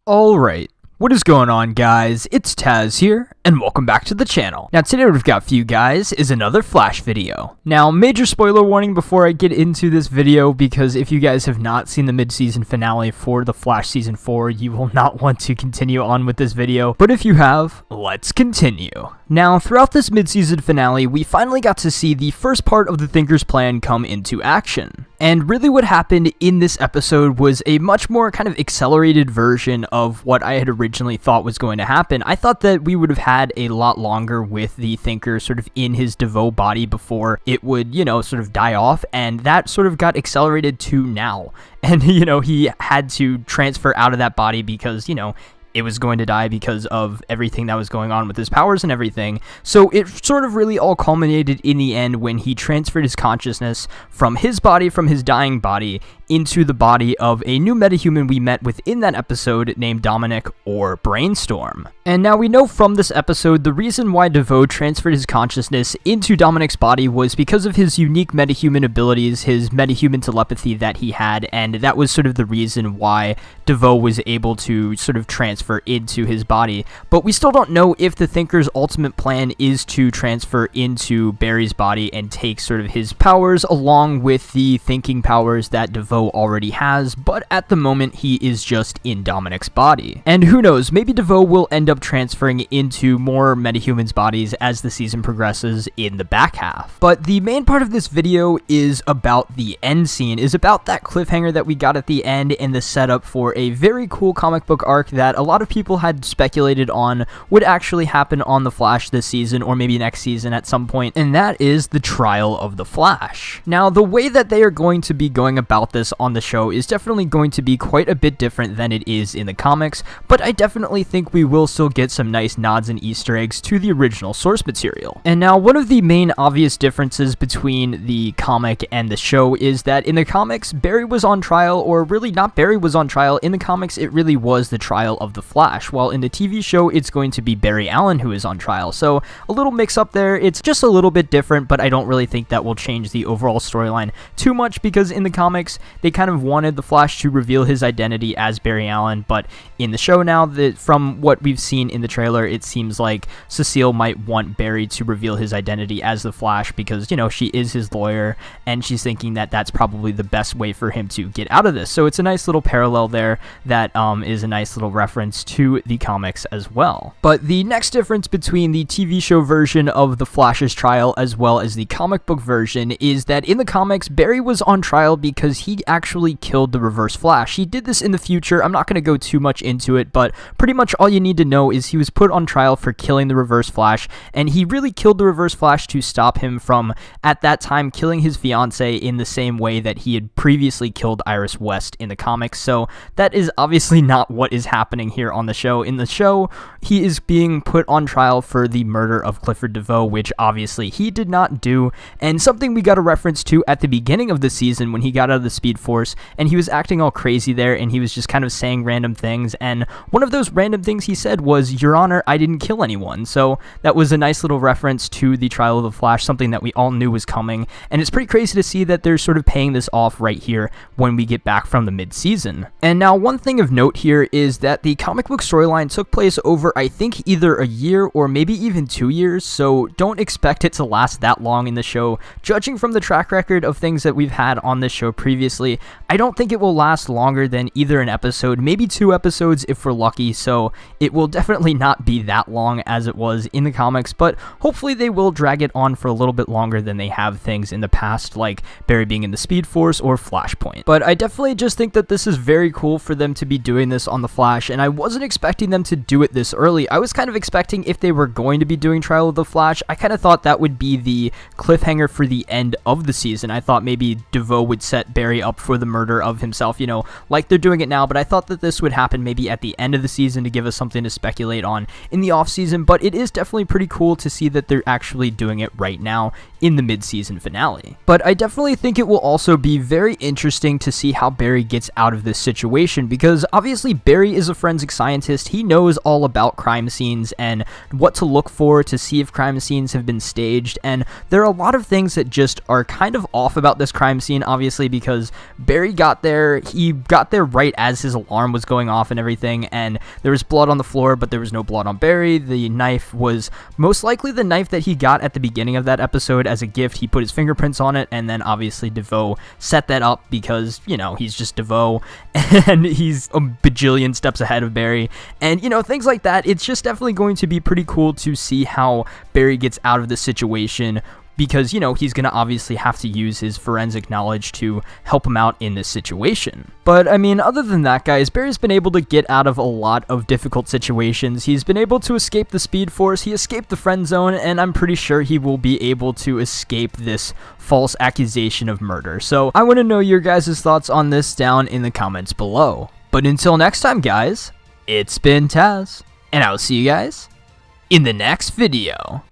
Alright, what is going on, guys? It's Tazz here, and welcome back to the channel. Now today what we've got for you guys is another Flash video. Now, major spoiler warning before I get into this video, because if you guys have not seen the mid-season finale for The Flash Season 4, you will not want to continue on with this video, but if you have, let's continue. Now, throughout this mid-season finale, we finally got to see the first part of the Thinker's plan come into action. And really what happened in this episode was a much more kind of accelerated version of what I had originally thought was going to happen. I thought that we would have had a lot longer with the Thinker sort of in his DeVoe body before it would, sort of die off, and that sort of got accelerated to now. And, he had to transfer out of that body because, it was going to die because of everything that was going on with his powers and everything. So it sort of really all culminated in the end when he transferred his consciousness from his body, from his dying body, into the body of a new metahuman we met within that episode named Dominic, or Brainstorm. And now we know from this episode the reason why DeVoe transferred his consciousness into Dominic's body was because of his unique metahuman abilities, his metahuman telepathy that he had, and that was sort of the reason why DeVoe was able to sort of transfer into his body. But we still don't know if the Thinker's ultimate plan is to transfer into Barry's body and take sort of his powers along with the thinking powers that DeVoe already has, but at the moment he is just in Dominic's body. And who knows, maybe DeVoe will end up transferring into more metahumans' bodies as the season progresses in the back half. But the main part of this video is about the end scene, is about that cliffhanger that we got at the end and the setup for a very cool comic book arc that a lot of people had speculated on would actually happen on The Flash this season or maybe next season at some point, and that is the trial of the Flash. Now, the way that they are going to be going about this on the show is definitely going to be quite a bit different than it is in the comics, but I definitely think we will still get some nice nods and Easter eggs to the original source material. And now, one of the main obvious differences between the comic and the show is that in the comics, Barry was on trial, or really not Barry was on trial. In the comics, it really was the trial of the Flash, while in the TV show, it's going to be Barry Allen who is on trial. So a little mix up there. It's just a little bit different, but I don't really think that will change the overall storyline too much, because in the comics, they kind of wanted the Flash to reveal his identity as Barry Allen, but in the show now, from what we've seen in the trailer, it seems like Cecile might want Barry to reveal his identity as the Flash because, she is his lawyer, and she's thinking that that's probably the best way for him to get out of this. So it's a nice little parallel there that is a nice little reference to the comics as well. But the next difference between the TV show version of the Flash's trial as well as the comic book version is that in the comics, Barry was on trial because he actually killed the Reverse Flash. He did this in the future. I'm not going to go too much into it, but pretty much all you need to know is he was put on trial for killing the Reverse Flash, and he really killed the Reverse Flash to stop him from, at that time, killing his fiancée in the same way that he had previously killed Iris West in the comics. So that is obviously not what is happening here on the show. In the show, he is being put on trial for the murder of Clifford DeVoe, which obviously he did not do, and something we got a reference to at the beginning of the season when he got out of the Speed Force, and he was acting all crazy there, and he was just kind of saying random things, and one of those random things he said was, "Your Honor, I didn't kill anyone." So that was a nice little reference to the trial of the Flash, something that we all knew was coming, and it's pretty crazy to see that they're sort of paying this off right here when we get back from the mid-season. And now, one thing of note here is that the comic book storyline took place over, I think, either a year or maybe even 2 years, so don't expect it to last that long in the show. Judging from the track record of things that we've had on this show previously, I don't think it will last longer than either an episode, maybe 2 episodes if we're lucky, so it will definitely not be that long as it was in the comics, but hopefully they will drag it on for a little bit longer than they have things in the past, like Barry being in the Speed Force or Flashpoint. But I definitely just think that this is very cool for them to be doing this on The Flash, and I wasn't expecting them to do it this early. I was kind of expecting if they were going to be doing Trial of the Flash, I kind of thought that would be the cliffhanger for the end of the season. I thought maybe DeVoe would set Barry up for the murder of himself, like they're doing it now, but I thought that this would happen maybe at the end of the season to give us something to speculate on in the off season. But it is definitely pretty cool to see that they're actually doing it right now in the mid-season finale. But I definitely think it will also be very interesting to see how Barry gets out of this situation, because obviously Barry is a forensic scientist. He knows all about crime scenes and what to look for to see if crime scenes have been staged, and there are a lot of things that just are kind of off about this crime scene, obviously, because Barry got there, he got there right as his alarm was going off and everything, and there was blood on the floor, but there was no blood on Barry. The knife was most likely the knife that he got at the beginning of that episode as a gift. He put his fingerprints on it, and then obviously DeVoe set that up because, you know, he's just DeVoe, and he's a bajillion steps ahead of Barry, and, you know, things like that. It's just definitely going to be pretty cool to see how Barry gets out of the situation, because, you know, he's going to obviously have to use his forensic knowledge to help him out in this situation. But, I mean, other than that, guys, Barry's been able to get out of a lot of difficult situations. He's been able to escape the Speed Force, he escaped the friend zone, and I'm pretty sure he will be able to escape this false accusation of murder. So, I want to know your guys' thoughts on this down in the comments below. But until next time, guys, it's been Tazz, and I'll see you guys in the next video.